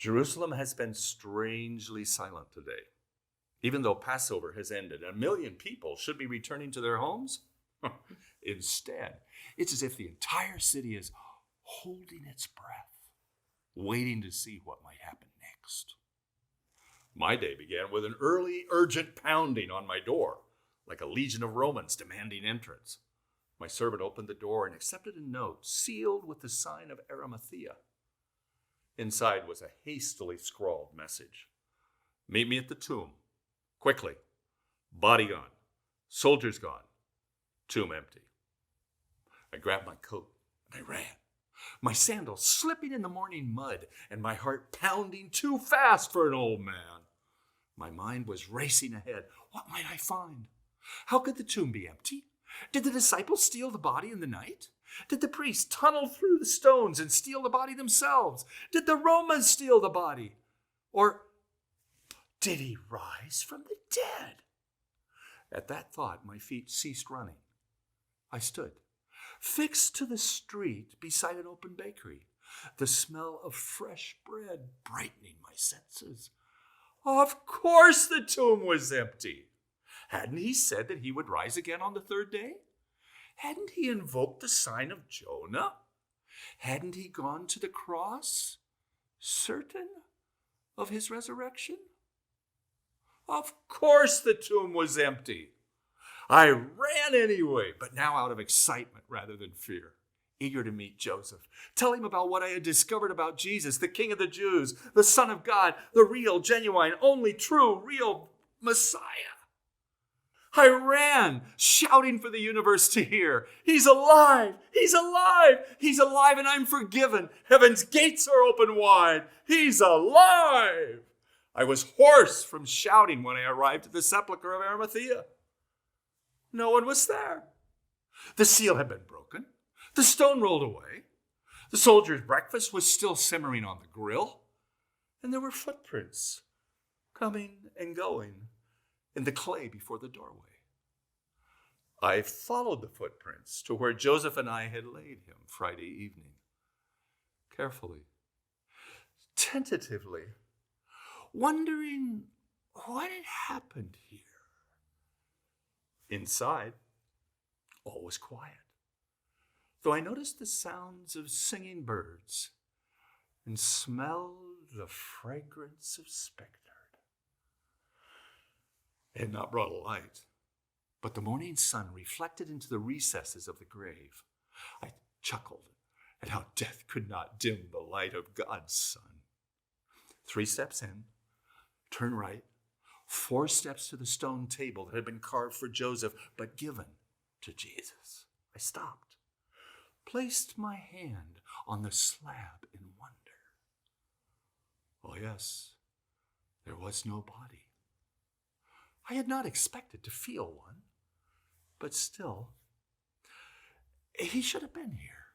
Jerusalem has been strangely silent today. Even though Passover has ended, 1 million people should be returning to their homes. Instead, it's as if the entire city is holding its breath, waiting to see what might happen next. My day began with an early, urgent pounding on my door, like a legion of Romans demanding entrance. My servant opened the door and accepted a note sealed with the sign of Arimathea. Inside was a hastily scrawled message. Meet me at the tomb. Quickly. Body gone. Soldiers gone. Tomb empty. I grabbed my coat and I ran. My sandals slipping in the morning mud and my heart pounding too fast for an old man. My mind was racing ahead. What might I find? How could the tomb be empty? Did the disciples steal the body in the night? Did the priests tunnel through the stones and steal the body themselves? Did the Romans steal the body? Or did he rise from the dead? At that thought, my feet ceased running. I stood, fixed to the street beside an open bakery, the smell of fresh bread brightening my senses. Of course the tomb was empty. Hadn't he said that he would rise again on the third day? Hadn't he invoked the sign of Jonah? Hadn't he gone to the cross, certain of his resurrection? Of course the tomb was empty. I ran anyway, but now out of excitement rather than fear, eager to meet Joseph, tell him about what I had discovered about Jesus, the King of the Jews, the Son of God, the real, genuine, only true, real Messiah. I ran, shouting for the universe to hear. He's alive! He's alive! He's alive and I'm forgiven. Heaven's gates are open wide. He's alive! I was hoarse from shouting when I arrived at the sepulchre of Arimathea. No one was there. The seal had been broken. The stone rolled away. The soldiers' breakfast was still simmering on the grill. And there were footprints coming and going in the clay before the doorway. I followed the footprints to where Joseph and I had laid him Friday evening. Carefully, tentatively, wondering what had happened here. Inside, all was quiet, though I noticed the sounds of singing birds and smelled the fragrance of spikenard. It had not brought a light, but the morning sun reflected into the recesses of the grave. I chuckled at how death could not dim the light of God's sun. 3 steps in, turn right, 4 steps to the stone table that had been carved for Joseph, but given to Jesus. I stopped, placed my hand on the slab in wonder. Oh yes, there was no body. I had not expected to feel one, but still, he should have been here.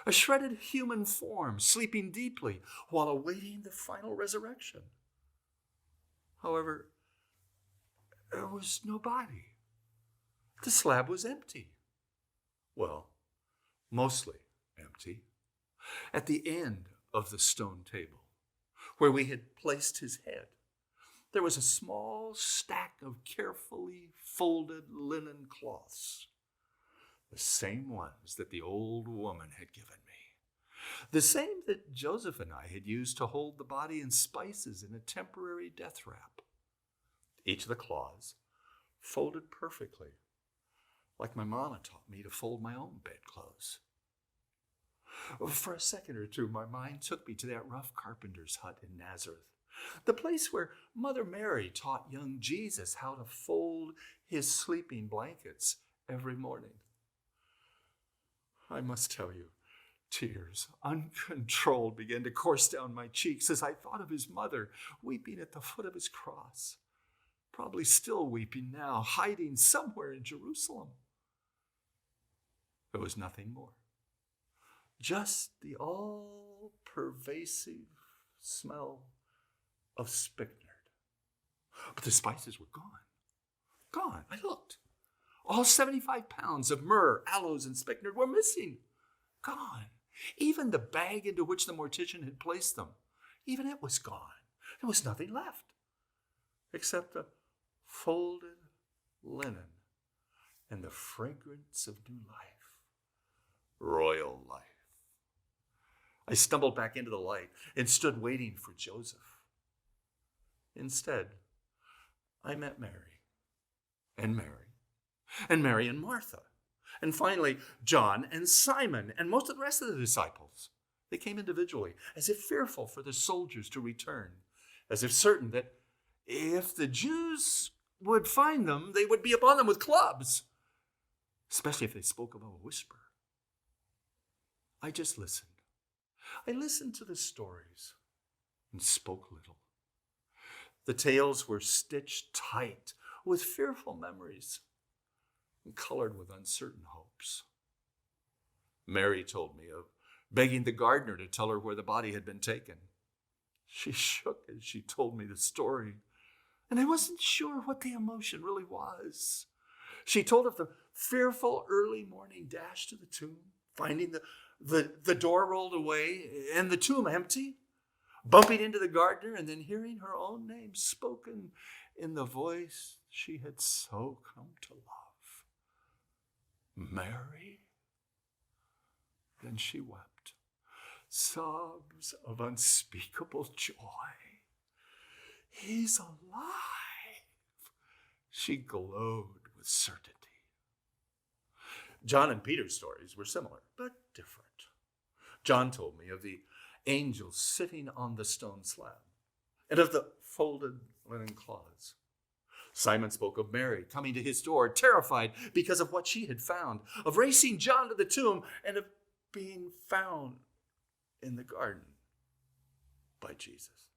A shredded human form, sleeping deeply while awaiting the final resurrection. However, there was no body. The slab was empty. Well, mostly empty. At the end of the stone table, where we had placed his head, there was a small stack of carefully folded linen cloths, the same ones that the old woman had given me, the same that Joseph and I had used to hold the body and spices in a temporary death wrap. Each of the cloths folded perfectly, like my mama taught me to fold my own bedclothes. For a second or two, my mind took me to that rough carpenter's hut in Nazareth, the place where Mother Mary taught young Jesus how to fold his sleeping blankets every morning. I must tell you, tears, uncontrolled, began to course down my cheeks as I thought of his mother weeping at the foot of his cross, probably still weeping now, hiding somewhere in Jerusalem. There was nothing more, just the all-pervasive smell of spikenard. But the spices were gone. Gone. I looked. All 75 pounds of myrrh, aloes, and spikenard were missing. Gone. Even the bag into which the mortician had placed them. even it was gone. There was nothing left except the folded linen and the fragrance of new life, royal life. I stumbled back into the light and stood waiting for Joseph. Instead, I met Mary and Martha, and finally John and Simon and most of the rest of the disciples. They came individually, as if fearful for the soldiers to return, as if certain that if the Jews would find them, they would be upon them with clubs, especially if they spoke above a whisper. I just listened. I listened to the stories and spoke little. The tales were stitched tight with fearful memories and colored with uncertain hopes. Mary told me of begging the gardener to tell her where the body had been taken. She shook as she told me the story, and I wasn't sure what the emotion really was. She told of the fearful early morning dash to the tomb, finding the door rolled away and the tomb empty, bumping into the gardener and then hearing her own name spoken in the voice she had so come to love. Mary? Then she wept, sobs of unspeakable joy. He's alive. She glowed with certainty. John and Peter's stories were similar, but different. John told me of the angels sitting on the stone slab and of the folded linen cloths. Simon spoke of Mary coming to his door, terrified because of what she had found, of racing John to the tomb, and of being found in the garden by Jesus.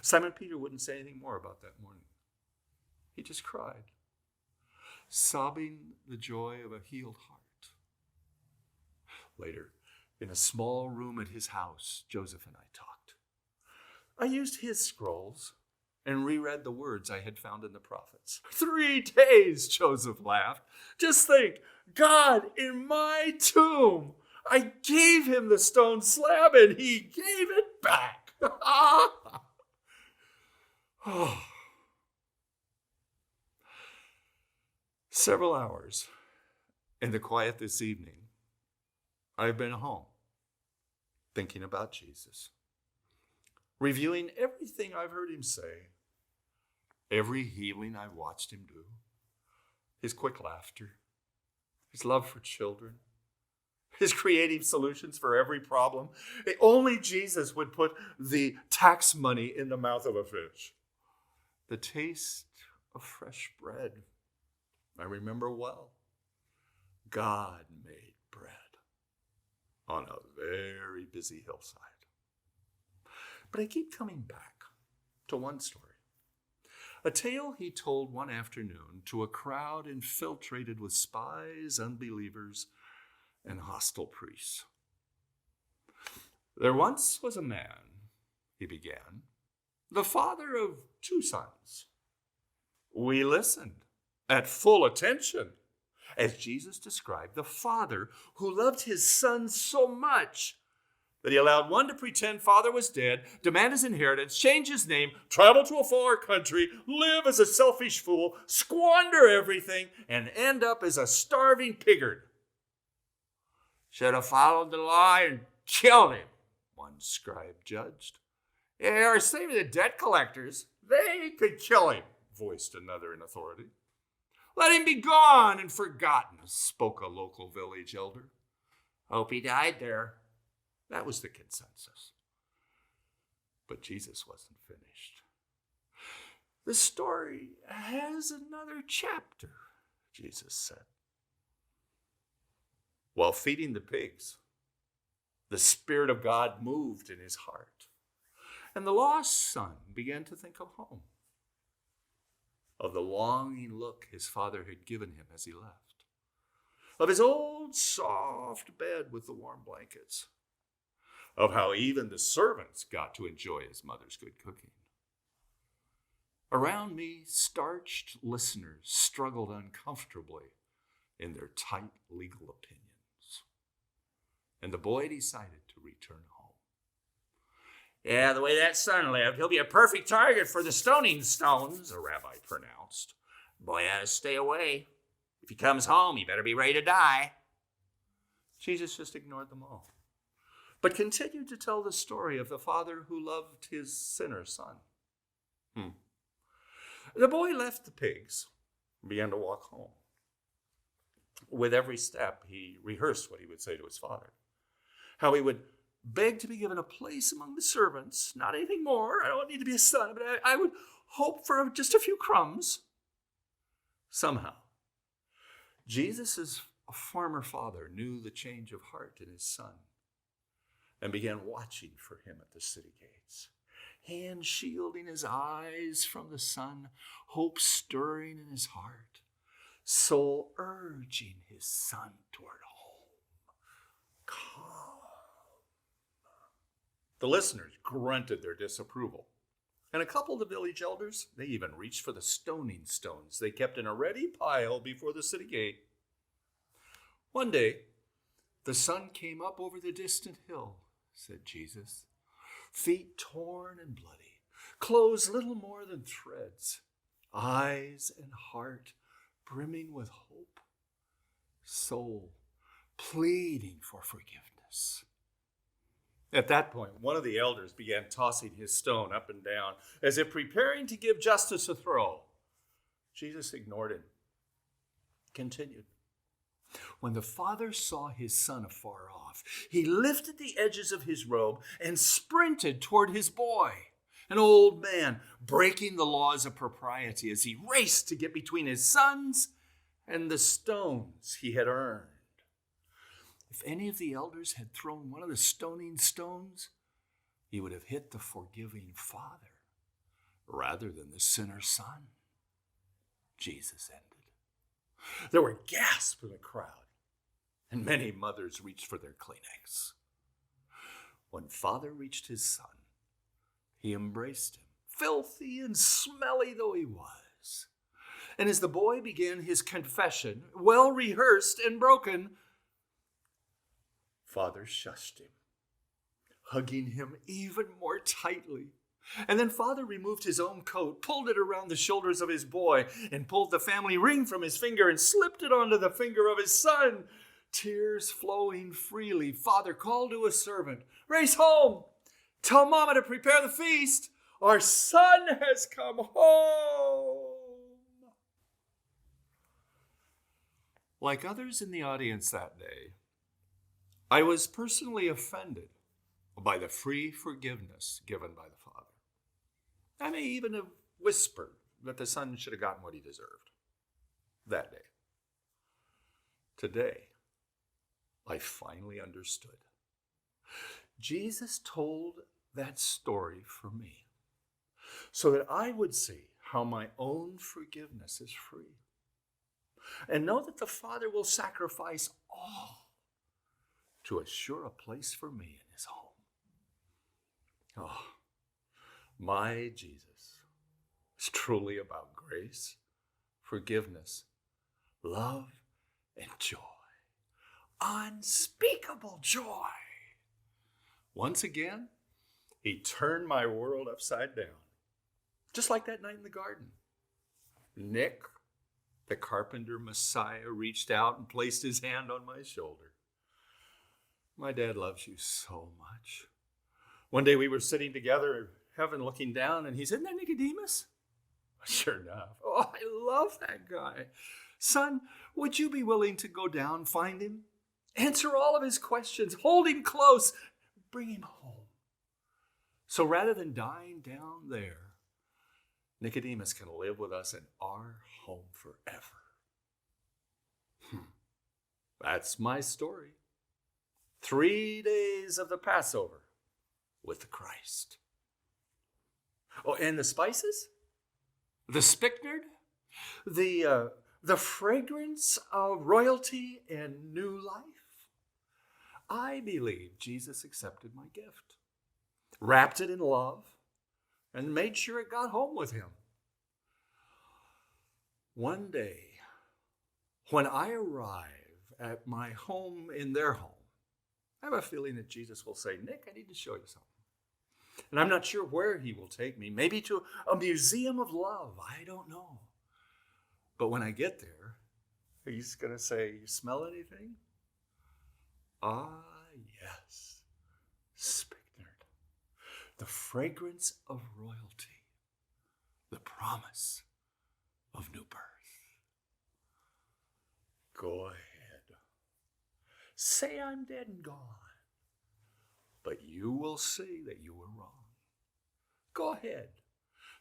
Simon Peter wouldn't say anything more about that morning. He just cried, sobbing the joy of a healed heart. Later, in a small room at his house, Joseph and I talked. I used his scrolls and reread the words I had found in the prophets. 3 days, Joseph laughed. Just think, God in my tomb. I gave him the stone slab and he gave it back. Several hours in the quiet this evening, I've been home thinking about Jesus, reviewing everything I've heard him say, every healing I watched him do, his quick laughter, his love for children, his creative solutions for every problem. Only Jesus would put the tax money in the mouth of a fish. The taste of fresh bread, I remember well. God made bread on a very busy hillside. But I keep coming back to one story. A tale he told one afternoon to a crowd infiltrated with spies, unbelievers, and hostile priests. There once was a man, he began, the father of 2 sons. We listened at full attention as Jesus described the father who loved his son so much that he allowed one to pretend father was dead, demand his inheritance, change his name, travel to a far country, live as a selfish fool, squander everything, and end up as a starving piggard. Should have followed the law and killed him, one scribe judged. Or same with the debt collectors. They could kill him, voiced another in authority. Let him be gone and forgotten, spoke a local village elder. Hope he died there. That was the consensus. But Jesus wasn't finished. The story has another chapter, Jesus said. While feeding the pigs, the Spirit of God moved in his heart, and the lost son began to think of home, of the longing look his father had given him as he left, of his old soft bed with the warm blankets, of how even the servants got to enjoy his mother's good cooking. Around me, starched listeners struggled uncomfortably in their tight legal opinions. And the boy decided to return home. Yeah, the way that son lived, he'll be a perfect target for the stoning stones, the rabbi pronounced. Boy ought to stay away. If he comes home, he better be ready to die. Jesus just ignored them all, but continued to tell the story of the father who loved his sinner son. The boy left the pigs and began to walk home. With every step, he rehearsed what he would say to his father, how he would beg to be given a place among the servants, not anything more. I don't need to be a son, but I would hope for just a few crumbs. Somehow, Jesus' farmer father knew the change of heart in his son and began watching for him at the city gates, hand shielding his eyes from the sun, hope stirring in his heart, soul urging his son toward home. Come. The listeners grunted their disapproval. And a couple of the village elders, they even reached for the stoning stones they kept in a ready pile before the city gate. One day, the sun came up over the distant hill, said Jesus, feet torn and bloody, clothes little more than threads, eyes and heart brimming with hope, soul pleading for forgiveness. At that point, one of the elders began tossing his stone up and down, as if preparing to give justice a throw. Jesus ignored him, continued. When the father saw his son afar off, he lifted the edges of his robe and sprinted toward his boy, an old man breaking the laws of propriety as he raced to get between his sons and the stones he had earned. If any of the elders had thrown one of the stoning stones, he would have hit the forgiving father rather than the sinner son. Jesus ended. There were gasps in the crowd, and many mothers reached for their Kleenex. When father reached his son, he embraced him, filthy and smelly though he was. And as the boy began his confession, well rehearsed and broken, father shushed him, hugging him even more tightly. And then father removed his own coat, pulled it around the shoulders of his boy, and pulled the family ring from his finger and slipped it onto the finger of his son. Tears flowing freely, father called to a servant, "Race home! Tell mama to prepare the feast. Our son has come home." Like others in the audience that day, I was personally offended by the free forgiveness given by the father. I may even have whispered that the son should have gotten what he deserved that day. Today, I finally understood. Jesus told that story for me so that I would see how my own forgiveness is free and know that the Father will sacrifice all to assure a place for me in his home. Oh, my Jesus is truly about grace, forgiveness, love, and joy. Unspeakable joy. Once again, he turned my world upside down, just like that night in the garden. Nick, the carpenter Messiah, reached out and placed his hand on my shoulder. My dad loves you so much. One day we were sitting together in heaven looking down, and he said, "Isn't that Nicodemus?" Sure enough. Oh, I love that guy. Son, would you be willing to go down, find him, answer all of his questions, hold him close, bring him home? So rather than dying down there, Nicodemus can live with us in our home forever. That's my story. 3 days of the Passover with the Christ. Oh, and the spices? The spikenard? The fragrance of royalty and new life? I believe Jesus accepted my gift, wrapped it in love, and made sure it got home with him. One day, when I arrive at my home in their home, I have a feeling that Jesus will say, "Nick, I need to show you something." And I'm not sure where he will take me. Maybe to a museum of love. I don't know. But when I get there, he's going to say, you smell anything? Ah, yes. Spikenard. The fragrance of royalty. The promise of new birth. Go ahead. Say I'm dead and gone. But you will see that you were wrong. Go ahead.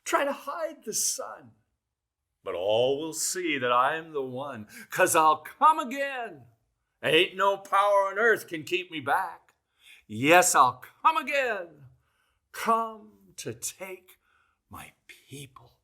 Try to hide the sun. But all will see that I am the one, 'cause I'll come again. Ain't no power on earth can keep me back. Yes, I'll come again. Come to take my people